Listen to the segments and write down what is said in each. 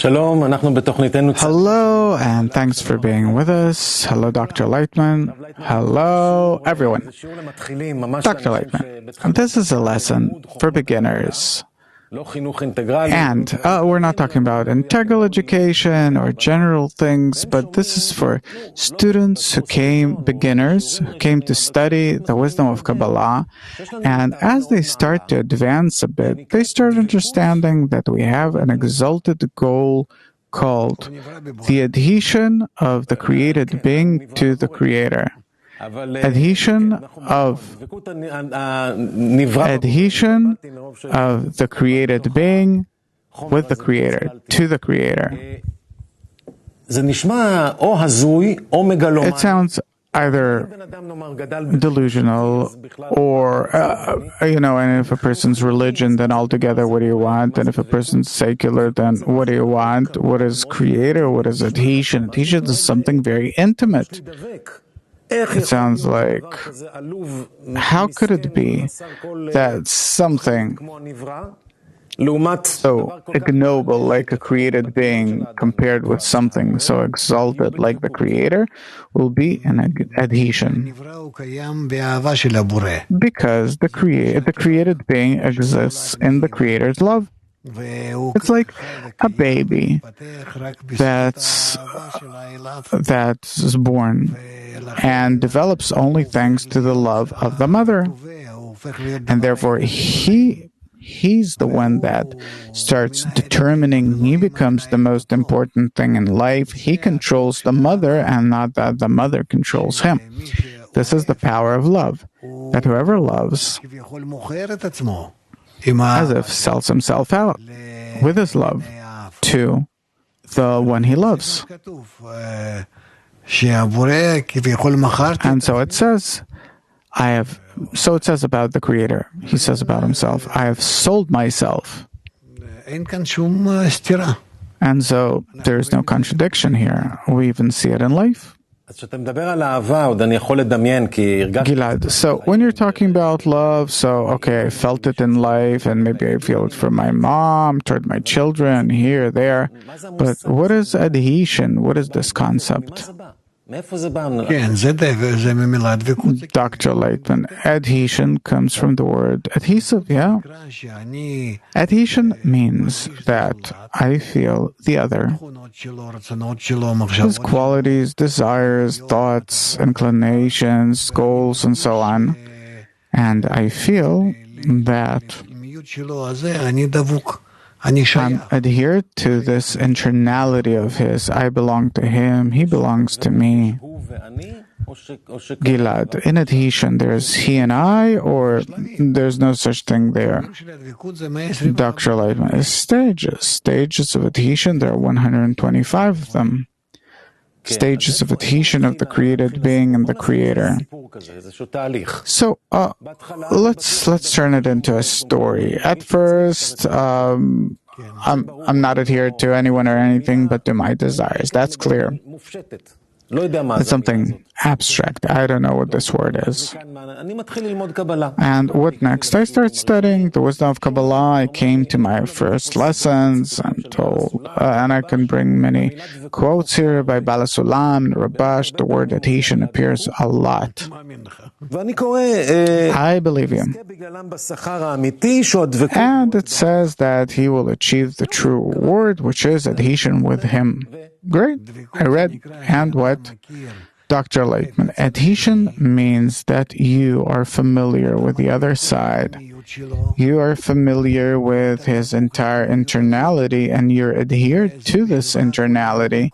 Hello, and thanks for being with us. Hello, Dr. Laitman. Hello, everyone. Dr. Laitman, and this is a lesson for beginners. And we're not talking about integral education or general things, but this is for students beginners who came to study the wisdom of Kabbalah. And as they start to advance a bit, they start understanding that we have an exalted goal called the adhesion of the created being to the Creator. Adhesion of the created being with the Creator, to the Creator. It sounds either delusional or, and if a person's religion, then altogether, what do you want? And if a person's secular, then what do you want? What is Creator? What is adhesion? Adhesion is something very intimate. It sounds like, how could it be that something so ignoble like a created being compared with something so exalted like the Creator will be an adhesion? Because the created being exists in the Creator's love. It's like a baby that's born and develops only thanks to the love of the mother. And therefore, he's the one that starts determining. He becomes the most important thing in life. He controls the mother, and not that the mother controls him. This is the power of love, that whoever loves, as if sells himself out with his love to the one he loves. And so it says, it says about the Creator. He says about himself, I have sold myself. And so there is no contradiction here. We even see it in life. Gilad, so when you're talking about love, I felt it in life, and maybe I feel it for my mom, toward my children, here, there. But what is adhesion? What is this concept? Dr. Laitman, adhesion comes from the word adhesive, yeah? Adhesion means that I feel the other. His qualities, desires, thoughts, inclinations, goals, and so on. And I feel that I'm adhered to this internality of his. I belong to him, he belongs to me. Gilad, in adhesion, there's he and I, or there's no such thing there? Dr. Laitman, stages of adhesion, there are 125 of them. Stages of adhesion of the created being and the Creator. So let's turn it into a story. At first, I'm not adhered to anyone or anything but to my desires. That's clear. It's something abstract. I don't know what this word is. And what next? I start studying the wisdom of Kabbalah. I came to my first lessons. I'm told, and I can bring many quotes here by Bala Sulam and Rabash. The word adhesion appears a lot. I believe you. And it says that he will achieve the true reward, which is adhesion with him. Great. I read. And what? Dr. Laitman, adhesion means that you are familiar with the other side. You are familiar with his entire internality, and you're adhered to this internality.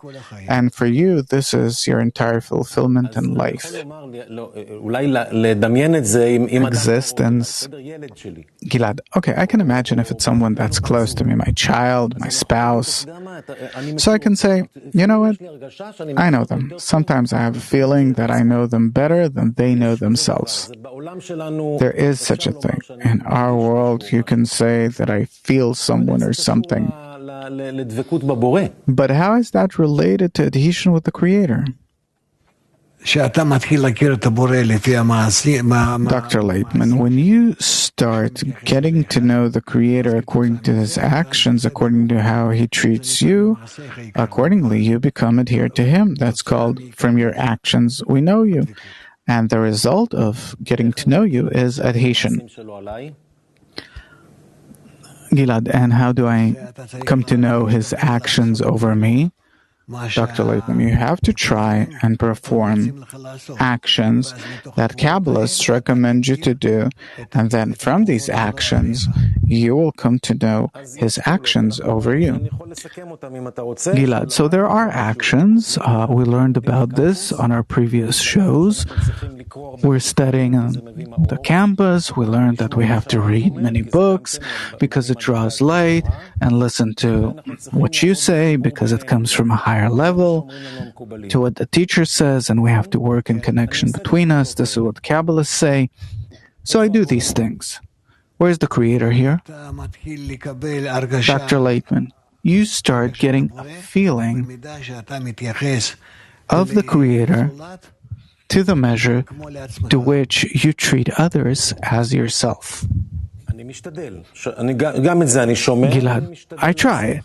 And for you, this is your entire fulfillment in life. Existence. Gilad, okay, I can imagine if it's someone that's close to me, my child, my spouse. So I can say, you know what? I know them. Sometimes I have a feeling that I know them better than they know themselves. There is such a thing. In our world, you can say that I feel someone or something. But how is that related to adhesion with the Creator? Dr. Laitman, when you start getting to know the Creator according to His actions, according to how He treats you, accordingly you become adhered to Him. That's called from your actions we know you. And the result of getting to know you is adhesion. Gilad, and how do I come to know His actions over me? Dr. Laitman, you have to try and perform actions that Kabbalists recommend you to do, and then from these actions, you will come to know His actions over you. Gilad, so there are actions. We learned about this on our previous shows. We're studying on the campus. We learned that we have to read many books because it draws light, and listen to what you say because it comes from a higher level, to what the teacher says, and we have to work in connection between us. This is what Kabbalists say. So I do these things. Where's the Creator here? Dr. Laitman, you start getting a feeling of the Creator to the measure to which you treat others as yourself. Gilad, I try.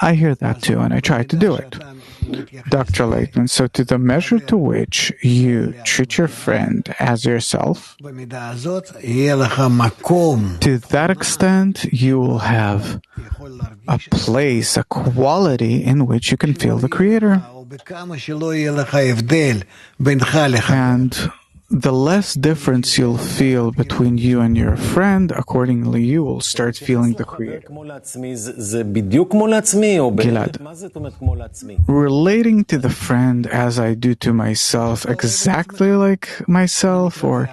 I hear that too, and I try to do it. Dr. Laitman, so to the measure to which you treat your friend as yourself, to that extent you will have a place, a quality in which you can feel the Creator. And the less difference you'll feel between you and your friend, accordingly you will start feeling the Creator. Gilad, relating to the friend as I do to myself, exactly like myself, or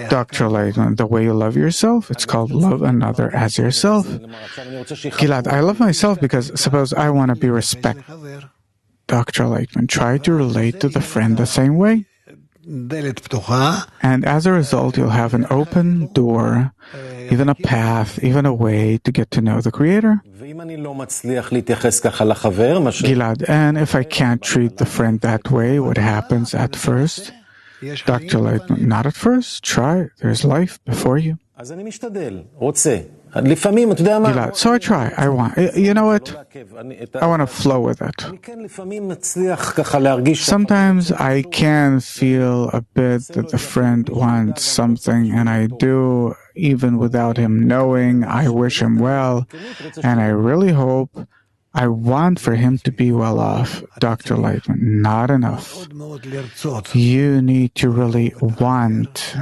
Dr. Laitman, the way you love yourself, it's called love another as yourself. Gilad, I love myself because suppose I want to be respected. Dr. Laitman, try to relate to the friend the same way. And as a result, you'll have an open door, even a path, even a way to get to know the Creator. Gilad, and if I can't treat the friend that way, what happens at first? Dr. Laitman, not at first. Try. There's life before you. Gilad, so I try. I want. You know what? I want to flow with it. Sometimes I can feel a bit that the friend wants something, and I do, even without him knowing. I wish him well, and I really hope. I want for him to be well off. Dr. Laitman, not enough. You need to really want,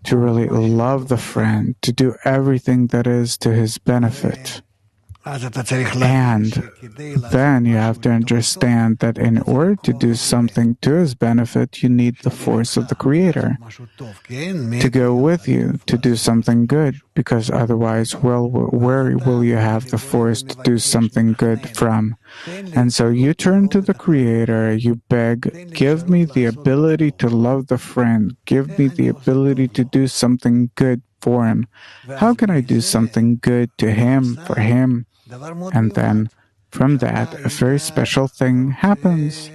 to really love the friend, to do everything that is to his benefit. And then you have to understand that in order to do something to his benefit, you need the force of the Creator to go with you to do something good, because otherwise, well, where will you have the force to do something good from? And so you turn to the Creator, you beg, give me the ability to love the friend, give me the ability to do something good for him. How can I do something good to him, for him? And then, from that, a very special thing happens,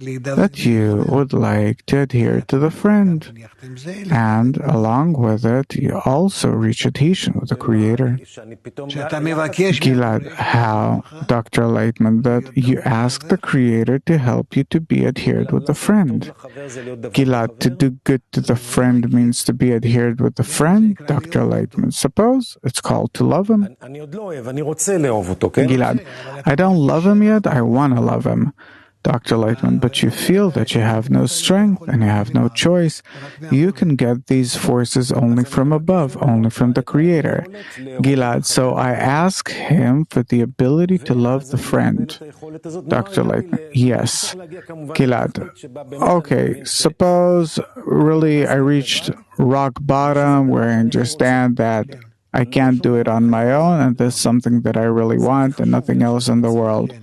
that you would like to adhere to the friend. And along with it, you also reach adhesion with the Creator. Gilad, how, Dr. Laitman, that you ask the Creator to help you to be adhered with the friend. Gilad, to do good to the friend means to be adhered with the friend, Dr. Laitman. Suppose it's called to love him. Gilad, I don't love him yet, I want to love him. Dr. Laitman, but you feel that you have no strength and you have no choice. You can get these forces only from above, only from the Creator. Gilad, so I ask him for the ability to love the friend. Dr. Laitman, yes. Gilad, okay, suppose really I reached rock bottom where I understand that I can't do it on my own and this is something that I really want and nothing else in the world.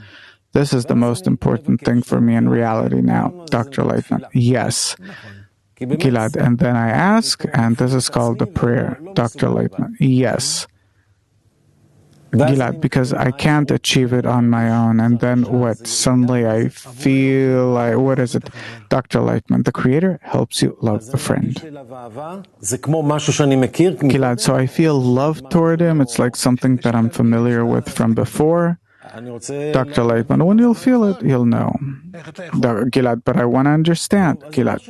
This is the most important thing for me in reality now, Dr. Laitman. Yes. Gilad, and then I ask, and this is called the prayer, Dr. Laitman. Yes. Gilad, because I can't achieve it on my own. And then what? Suddenly I feel like, what is it? Dr. Laitman, the Creator helps you love the friend. Gilad, so I feel love toward him. It's like something that I'm familiar with from before. Dr. Laitman, when you'll feel it, you'll know. Gilad, but I want to understand. Gilad,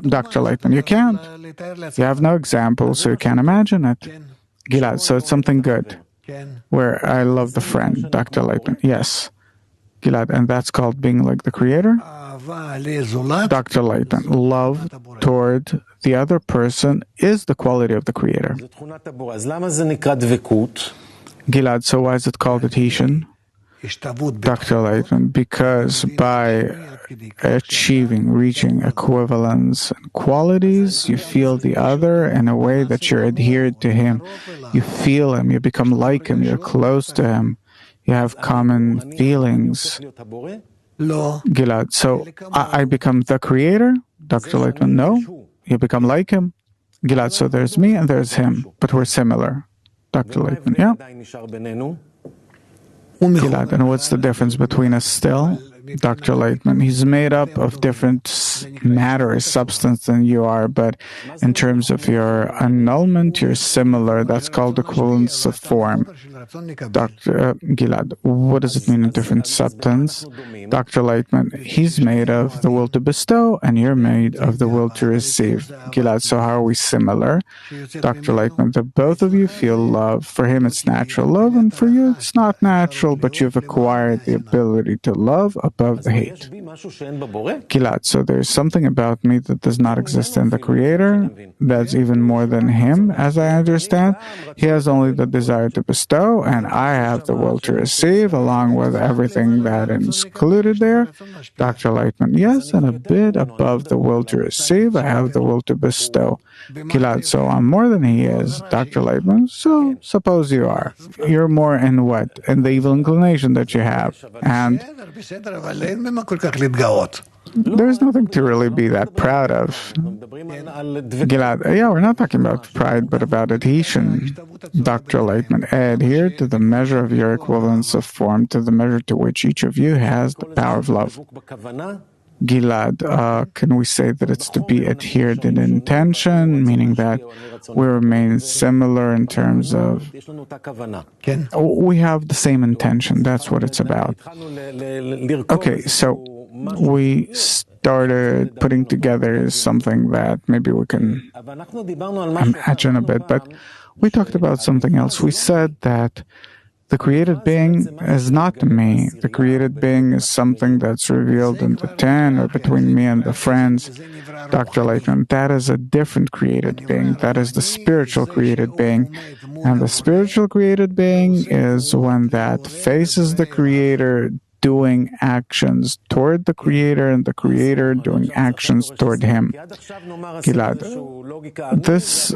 Dr. Laitman, you can't. You have no example, so you can't imagine it. Gilad, so it's something good, where I love the friend. Dr. Laitman, yes. Gilad, and that's called being like the Creator? Dr. Laitman, love toward the other person is the quality of the Creator. Gilad, so why is it called adhesion? Dr. Laitman, because by achieving, reaching equivalence and qualities, you feel the other in a way that you're adhered to him. You feel him, you become like him, you're close to him, you have common feelings. Gilad, so I become the Creator? Dr. Laitman, no, you become like him. Gilad, so there's me and there's him, but we're similar. Dr. Laitman, yeah. Gilad, and what's the difference between us still? Dr. Laitman, he's made up of different matter, substance than you are, but in terms of your annulment, you're similar. That's called equivalence of form. Dr. Gilad, what does it mean in different substance? Dr. Laitman, he's made of the will to bestow, and you're made of the will to receive. Gilad, so how are we similar? Dr. Laitman, the both of you feel love. For him, it's natural love, and for you, it's not natural, but you've acquired the ability to love above the hate. Gilad, so there's something about me that does not exist in the Creator, that's even more than him, as I understand. He has only the desire to bestow, and I have the will to receive, along with everything that is included there. Dr. Laitman, yes, and a bit above the will to receive, I have the will to bestow. Gilad, so I'm more than he is. Dr. Laitman, so suppose you are. You're more in what? In the evil inclination that you have. And there's nothing to really be that proud of. Gilad, yeah, we're not talking about pride, but about adhesion. Dr. Laitman, adhere to the measure of your equivalence of form, to the measure to which each of you has the power of love. Gilad, can we say that it's to be adhered in intention, meaning that we remain similar in terms of we have the same intention, that's what it's about. Okay, so we started putting together something that maybe we can imagine a bit, but we talked about something else. We said that the created being is not me. The created being is something that's revealed in the ten or between me and the friends. Dr. Laitman, that is a different created being. That is the spiritual created being. And the spiritual created being is one that faces the Creator, doing actions toward the Creator, and the Creator doing actions toward him. Gilad, this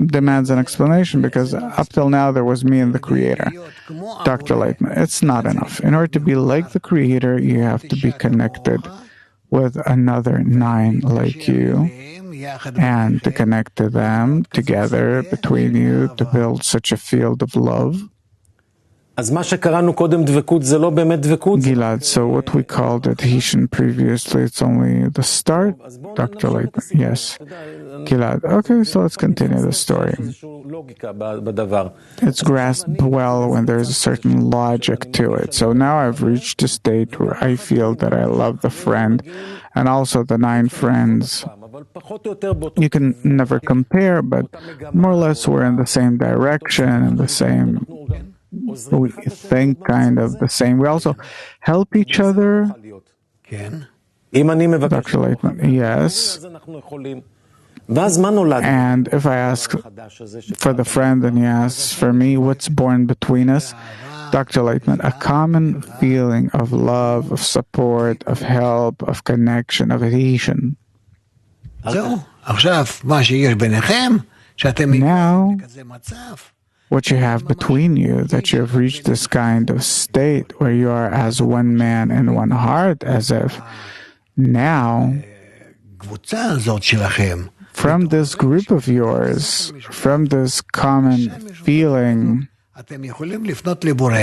demands an explanation, because up till now there was me and the Creator. Dr. Laitman, it's not enough. In order to be like the Creator, you have to be connected with another 9 like you, and to connect to them together between you to build such a field of love. Gilad, so what we called adhesion previously, it's only the start? Dr. Laitman, yes. Gilad, okay, so let's continue the story. It's grasped well when there's a certain logic to it. So now I've reached a state where I feel that I love the friend, and also the 9 friends. You can never compare, but more or less we're in the same direction, and the same... we think kind of the same. We also help each other. Dr. Laitman, yes. And if I ask for the friend and he asks for me, what's born between us? Dr. Laitman, a common feeling of love, of support, of help, of connection, of adhesion. Now, what you have between you, that you have reached this kind of state where you are as one man and one heart, as if now, from this group of yours, from this common feeling,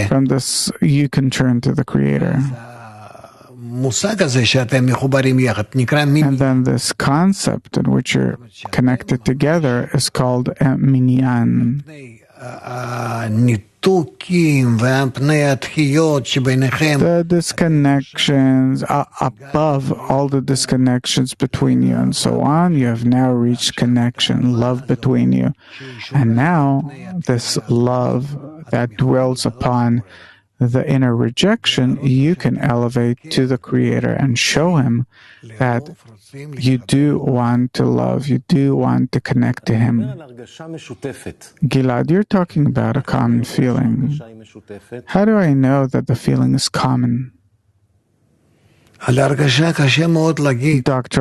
From this, you can turn to the Creator. And then this concept in which you're connected together is called minyan. The disconnections above all the disconnections between you and so on, you have now reached connection, love between you. And now this love that dwells upon the inner rejection, you can elevate to the Creator and show Him that you do want to love, you do want to connect to Him. Gilad, you're talking about a common feeling. How do I know that the feeling is common? Dr.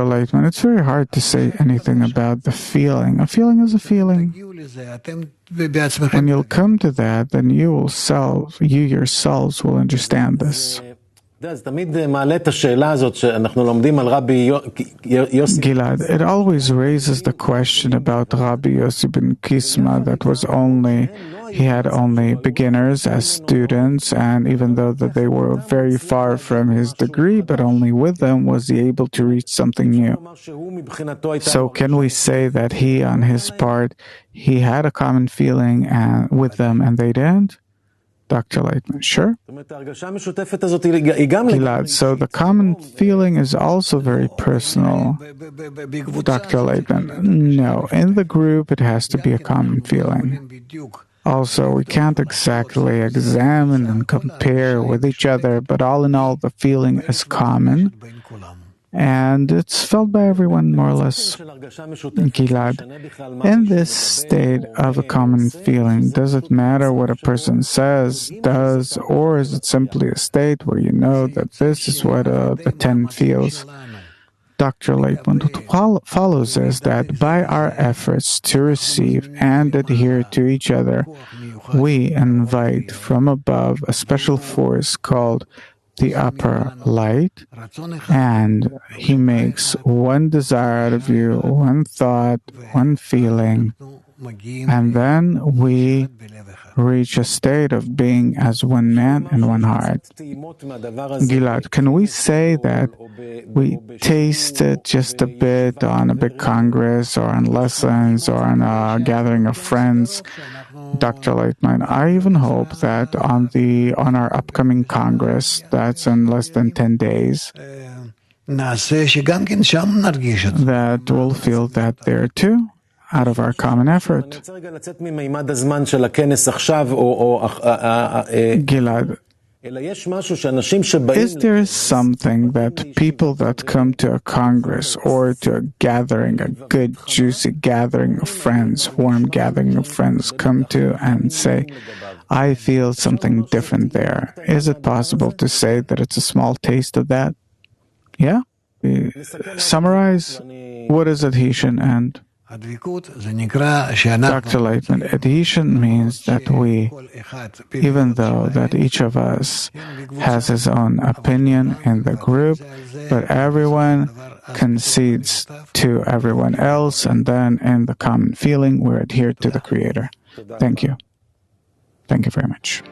Laitman, it's very hard to say anything about the feeling. A feeling is a feeling. When you'll come to that, then you yourselves will understand this. Gilad, it always raises the question about Rabbi Yossi ben Kisma that he had only beginners as students, and even though that they were very far from his degree, but only with them was he able to reach something new. So can we say that he, on his part, he had a common feeling with them and they didn't? Dr. Laitman, sure. Gilad, so the common feeling is also very personal. Dr. Laitman, no. In the group, it has to be a common feeling. Also, we can't exactly examine and compare with each other, but all in all, the feeling is common. And it's felt by everyone, more or less. Gilad, in this state of a common feeling, does it matter what a person says, does, or is it simply a state where you know that this is what the 10 feels? Dr. Laitman, what follows is that by our efforts to receive and adhere to each other, we invite from above a special force called the upper light, and he makes one desire out of you, one thought, one feeling, and then we reach a state of being as one man and one heart. Gilad, can we say that we tasted just a bit on a big congress or on lessons or on a gathering of friends? Dr. Laitman, I even hope that on our upcoming Congress, that's in less than 10 days, that we'll feel that there too, out of our common effort. Gilad, is there something that people that come to a congress or to a gathering, a good, juicy gathering of friends, warm gathering of friends, come to and say, I feel something different there? Is it possible to say that it's a small taste of that? Yeah? Summarize, what is adhesion and... Dr. Laitman, adhesion means that we, even though that each of us has his own opinion in the group, but everyone concedes to everyone else, and then in the common feeling, we're adhered to the Creator. Thank you. Thank you very much.